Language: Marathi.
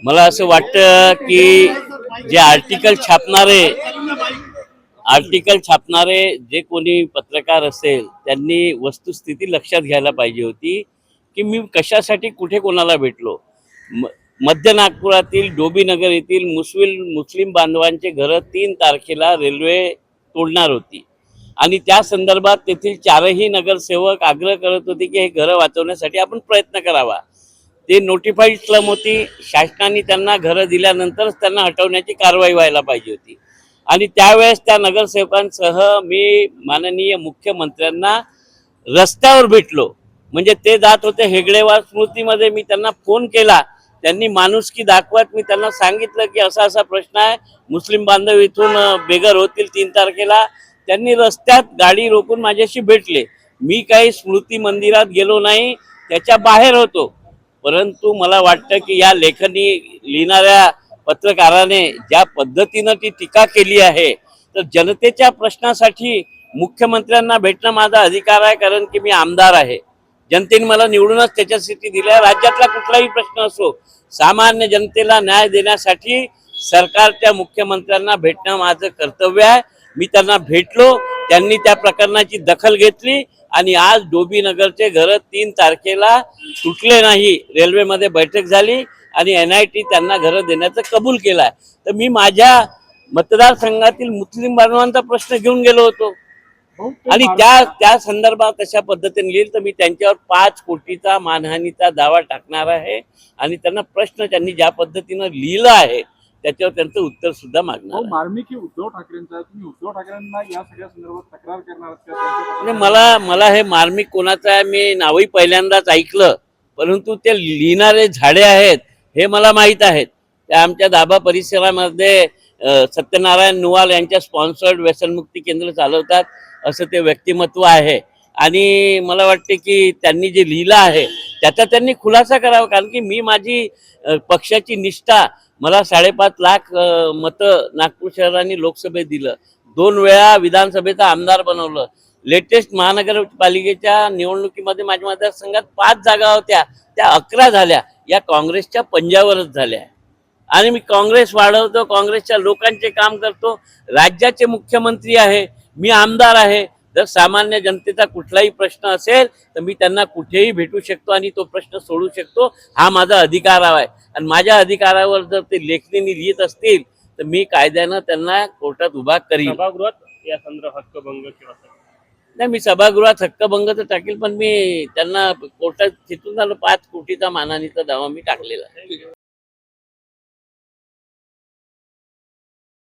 मला असं वाटतं की जे आर्टिकल छापणारे जे कोणी पत्रकार असेल त्यांनी वस्तुस्थिती लक्षात घ्यायला पाहिजे होती की मी कशासाठी कुठे कोणाला भेटलो. मध्य नागपुरातील डोबीनगर येथील मुस्लिम बांधवांचे घर 3 तारखेला रेल्वे तोडणार होती आणि त्या संदर्भात तेथील 4ही नगरसेवक आग्रह करत होते की हे घर वाचवण्यासाठी आपण प्रयत्न करावा. ते नोटिफाईड स्लम होती. शासनाने त्यांना घरं दिल्यानंतरच त्यांना हटवण्याची कारवाई व्हायला पाहिजे होती. आणि त्यावेळेस त्या नगरसेवकांसह मी माननीय मुख्यमंत्र्यांना रस्त्यावर भेटलो. म्हणजे ते जात होते हेगडेवार स्मृतीमध्ये. मी त्यांना फोन केला. त्यांनी माणुसकी दाखवत मी त्यांना सांगितलं की असा असा प्रश्न आहे, मुस्लिम बांधव इथून बेघर होतील 3 तारखेला. त्यांनी रस्त्यात गाडी रोखून माझ्याशी भेटले. मी काही स्मृती मंदिरात गेलो नाही, त्याच्या बाहेर होतो. परंतु मला वाटतं की या लेखनी लिहिणाऱ्या पत्रकाराने ज्या पद्धतीनं ती टीका केली आहे, तर जनतेच्या प्रश्नासाठी मुख्यमंत्र्यांना भेटणं माझा अधिकार आहे. कारण की मी आमदार आहे. जनतेने मला निवडूनच त्याच्यासाठी दिल्या. राज्यातला कुठलाही प्रश्न असो, सामान्य जनतेला न्याय देण्यासाठी सरकारच्या मुख्यमंत्र्यांना भेटणं माझं कर्तव्य आहे. मी त्यांना भेटलो. त्यांनी त्या प्रकरणाची दखल घेतली आणि आज डोबीनगरचे घर 3 तारखेला सुटले नाही. रेल्वेमध्ये बैठक झाली आणि NIT त्यांना घरं देण्याचं कबूल केलं. तर मी माझ्या मतदारसंघातील मुस्लिम बांधवांचा प्रश्न घेऊन गेलो होतो आणि त्या संदर्भात तशा पद्धतीने लिहिलं. तर मी त्यांच्यावर 5 कोटीचा मानहानीचा दावा टाकणार आहे आणि त्यांना प्रश्न त्यांनी ज्या पद्धतीनं लिहिलं आहे त्याच्यावर त्यांचं उत्तर सुद्धा मागणार. मार्मिक उद्धव ठाकरेंचा, तुम्ही उद्धव ठाकरेंना या सगळ्या संदर्भात तक्रार करणार म्हणजे मला हे मार्मिक कोणाचं आहे मी नावही पहिल्यांदाच ऐकलं. परंतु ते लिहिणारे झाडे आहेत हे मला माहीत आहेत. त्या आमच्या दाभा परिसरामध्ये सत्यनारायण नुवाल यांच्या स्पॉन्सर्ड व्यसनमुक्ती केंद्र चालवतात असं ते व्यक्तिमत्व आहे. आणि मला वाटते की त्यांनी जे लिहिलं आहे त्याचा त्यांनी खुलासा करावा. कारण की मी माझी पक्षाची निष्ठा, मला 5.5 लाख मतं नागपूर शहराने लोकसभेत दिलं. 2 वेळा विधानसभेचा आमदार बनवलं. लेटेस्ट महानगरपालिकेच्या निवडणुकीमध्ये माझ्या मतदारसंघात 5 जागा होत्या, त्या 11 झाल्या. या काँग्रेसच्या पंजावरच झाल्या. आणि मी काँग्रेस वाढवतो, काँग्रेसच्या लोकांचे काम करतो. राज्याचे मुख्यमंत्री आहे, मी आमदार आहे. जर सामान्य जनतेचा कुठलाही प्रश्न असेल तर मी त्यांना कुठेही भेटू शकतो आणि तो प्रश्न सोडू शकतो. हा माझा अधिकार आहे. आणि माझ्या अधिकारावर जर ते लेखणीने लिहित असतील तर मी कायद्यानं त्यांना कोर्टात उभा करीन. सभागृहात या संदर्भात हक्कभंग किंवा नाही, मी सभागृहात हक्कभंग तर टाकेल, पण मी त्यांना कोर्टात तिथून झालं 5 कोटीचा मानहानीचा दावा मी टाकलेला आहे.